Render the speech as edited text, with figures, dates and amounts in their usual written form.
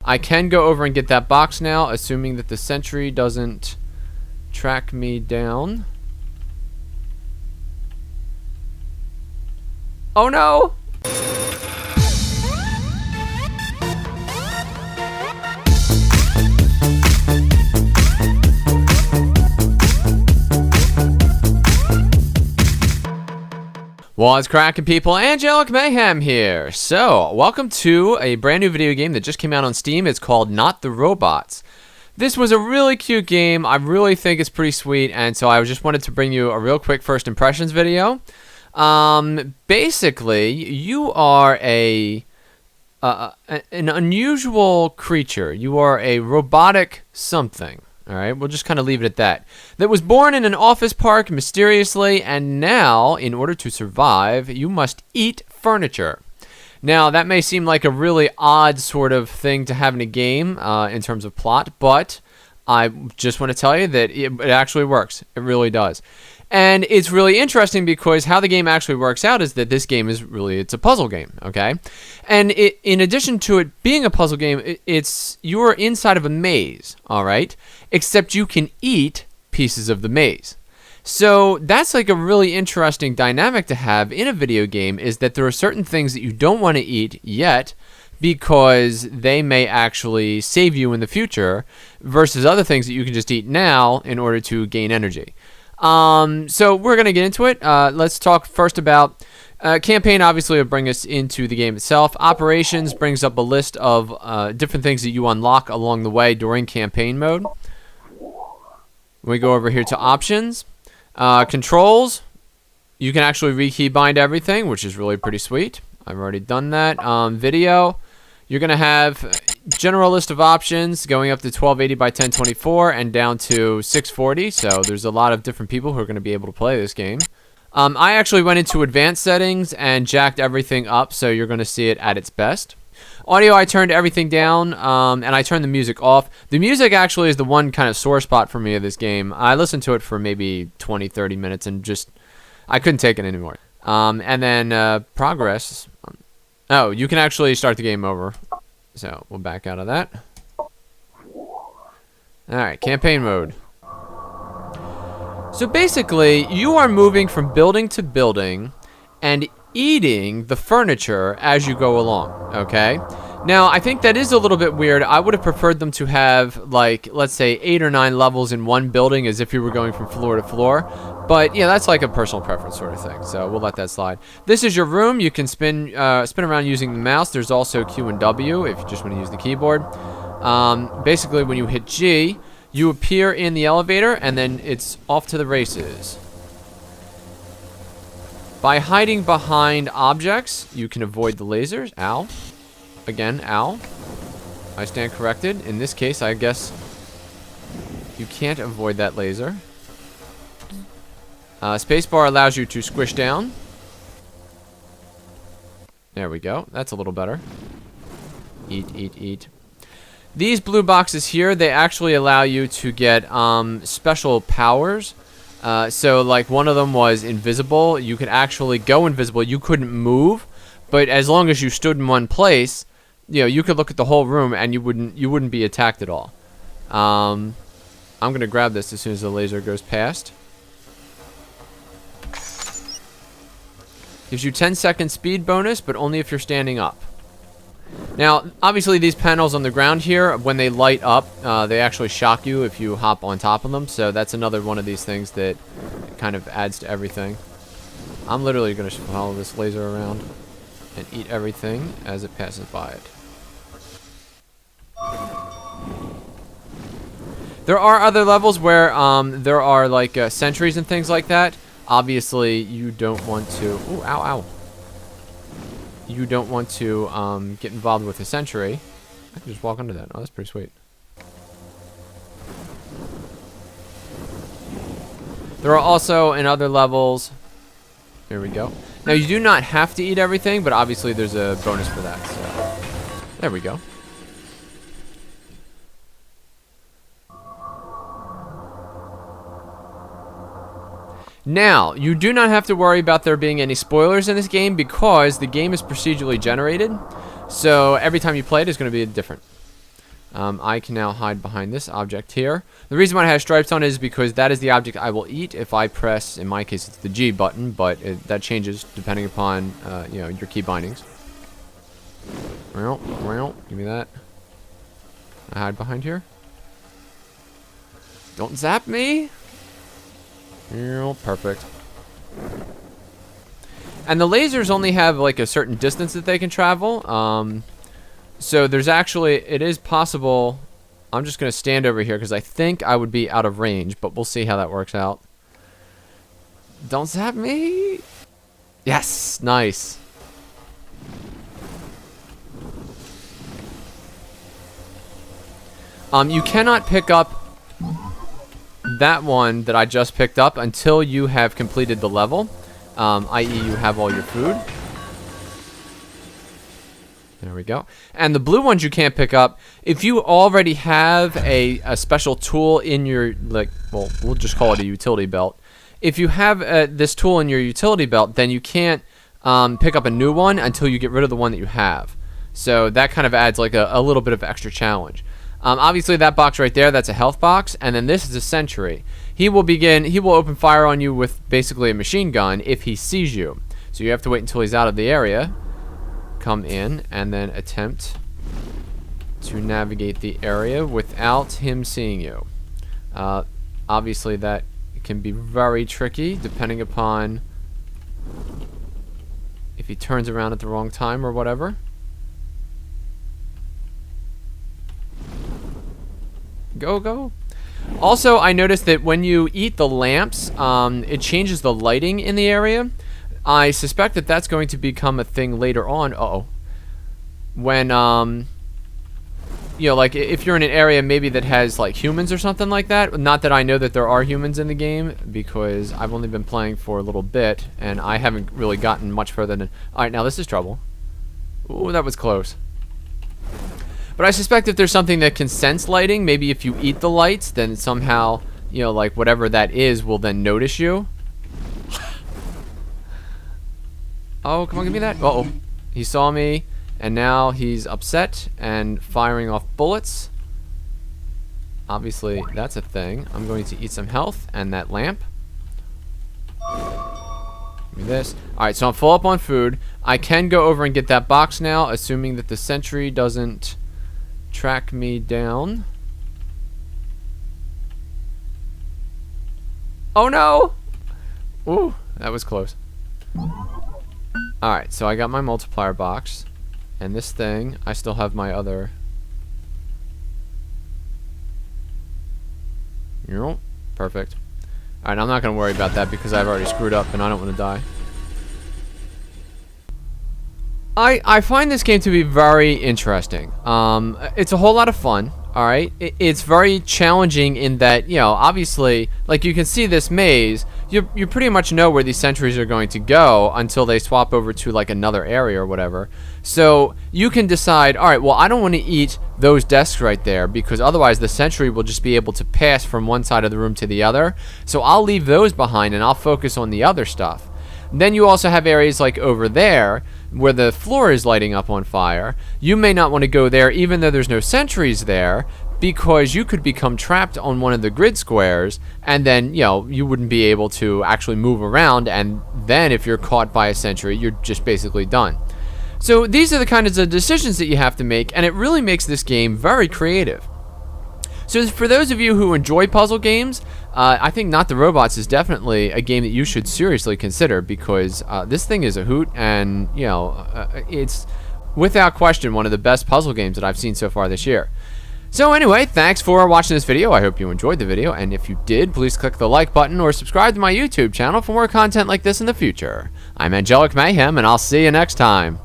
I can go over and get that box now, assuming that the sentry doesn't track me down. Oh no! What's cracking, people? Angelic Mayhem here. So, welcome to a brand new video game that just came out on Steam. It's called Not the Robots. This was a really cute game. I really think it's pretty sweet, and so I just wanted to bring you a real quick first impressions video. Basically, you are an unusual creature. You are a robotic something. All right, we'll just kind of leave it at that. That was born in an office park mysteriously, and now, in order to survive, you must eat furniture. Now, that may seem like a really odd sort of thing to have in a game in terms of plot, but I just want to tell you that it actually works. It really does. And it's really interesting because how the game actually works out is that this game is really, it's a puzzle game, okay? And in addition to it being a puzzle game, you're inside of a maze, all right? Except you can eat pieces of the maze. So that's like a really interesting dynamic to have in a video game, is that there are certain things that you don't want to eat yet because they may actually save you in the future versus other things that you can just eat now in order to gain energy. So we're going to get into it. Let's talk first about campaign. Obviously will bring us into the game itself. Operations brings up a list of different things that you unlock along the way during campaign mode. We go over here to options. Controls. You can actually rekey bind everything, which is really pretty sweet. I've already done that. Video. You're going to have general list of options going up to 1280 by 1024 and down to 640. So there's a lot of different people who are going to be able to play this game. I actually went into advanced settings and jacked everything up, so you're going to see it at its best. Audio, I turned everything down, and I turned the music off. The music actually is the one kind of sore spot for me of this game. I listened to it for maybe 20, 30 minutes and just, I couldn't take it anymore. And then progress. Oh, you can actually start the game over. So we'll back out of that. Alright, campaign mode. So basically, you are moving from building to building and eating the furniture as you go along, okay? Now, I think that is a little bit weird. I would have preferred them to have, like, let's say 8 or 9 levels in one building as if you were going from floor to floor. But, yeah, that's like a personal preference sort of thing, so we'll let that slide. This is your room. You can spin around using the mouse. There's also Q and W if you just want to use the keyboard. Basically, when you hit G, you appear in the elevator, and then it's off to the races. By hiding behind objects, you can avoid the lasers. Ow. Again, ow. I stand corrected. In this case, I guess you can't avoid that laser. Spacebar allows you to squish down. There we go. That's a little better. Eat, eat, eat. These blue boxes here, they actually allow you to get special powers. So, like, one of them was invisible. You could actually go invisible. You couldn't move, but as long as you stood in one place, you know, you could look at the whole room and you wouldn't be attacked at all. I'm gonna grab this as soon as the laser goes past. Gives you 10-second speed bonus, but only if you're standing up. Now, obviously, these panels on the ground here, when they light up, they actually shock you if you hop on top of them. So that's another one of these things that kind of adds to everything. I'm literally going to follow this laser around and eat everything as it passes by it. There are other levels where there are like sentries and things like that. Obviously, you don't want to... Ooh, ow, ow. You don't want to get involved with a sentry. I can just walk under that. Oh, that's pretty sweet. There are also in other levels... Here we go. Now, you do not have to eat everything, but obviously there's a bonus for that. So. There we go. Now, you do not have to worry about there being any spoilers in this game because the game is procedurally generated. So every time you play it is going to be different. I can now hide behind this object here. The reason why it has stripes on it is because that is the object I will eat if I press, in my case, it's the G button, but that changes depending upon, you know, your key bindings. Give me that. I hide behind here. Don't zap me. Perfect. And the lasers only have like a certain distance that they can travel. So there's actually, it is possible. I'm just going to stand over here because I think I would be out of range, but we'll see how that works out. Don't zap me. Yes, nice. You cannot pick up that one that I just picked up until you have completed the level, i.e. you have all your food. There we go. And the blue ones you can't pick up if you already have a special tool in your, like, well, we'll just call it a utility belt. If you have this tool in your utility belt, then you can't pick up a new one until you get rid of the one that you have. So that kind of adds like a little bit of extra challenge. Obviously that box right there, that's a health box, and then this is a sentry. He will open fire on you with basically a machine gun if he sees you. So you have to wait until he's out of the area, come in, and then attempt to navigate the area without him seeing you. Obviously that can be very tricky depending upon if he turns around at the wrong time or whatever. Go, go. Also, I noticed that when you eat the lamps, it changes the lighting in the area. I suspect that that's going to become a thing later on. Uh-oh. When, you know, like, if you're in an area maybe that has, like, humans or something like that. Not that I know that there are humans in the game, because I've only been playing for a little bit, and I haven't really gotten much further than... Alright, now this is trouble. Ooh, that was close. But I suspect if there's something that can sense lighting, maybe if you eat the lights, then somehow, you know, like whatever that is will then notice you. Oh, come on, give me that. Uh-oh. He saw me, and now he's upset and firing off bullets. Obviously, that's a thing. I'm going to eat some health and that lamp. Give me this. Alright, so I'm full up on food. I can go over and get that box now, assuming that the sentry doesn't track me down. Oh no! Ooh, that was close. Alright, so I got my multiplier box. And this thing, I still have my other... Perfect. Alright, I'm not going to worry about that because I've already screwed up and I don't want to die. I find this game to be very interesting. It's a whole lot of fun, alright? It's very challenging in that, you know, obviously, like you can see this maze, you pretty much know where these sentries are going to go until they swap over to like another area or whatever. So you can decide, alright, well, I don't want to eat those desks right there because otherwise the sentry will just be able to pass from one side of the room to the other. So I'll leave those behind and I'll focus on the other stuff. Then you also have areas like over there where the floor is lighting up on fire. You may not want to go there even though there's no sentries there because you could become trapped on one of the grid squares and then, you know, you wouldn't be able to actually move around, and then if you're caught by a sentry, you're just basically done. So these are the kinds of decisions that you have to make, and it really makes this game very creative. So for those of you who enjoy puzzle games, I think Not the Robots is definitely a game that you should seriously consider because this thing is a hoot, and you know it's without question one of the best puzzle games that I've seen so far this year. So anyway, thanks for watching this video. I hope you enjoyed the video, and if you did, please click the like button or subscribe to my YouTube channel for more content like this in the future. I'm Angelic Mayhem, and I'll see you next time.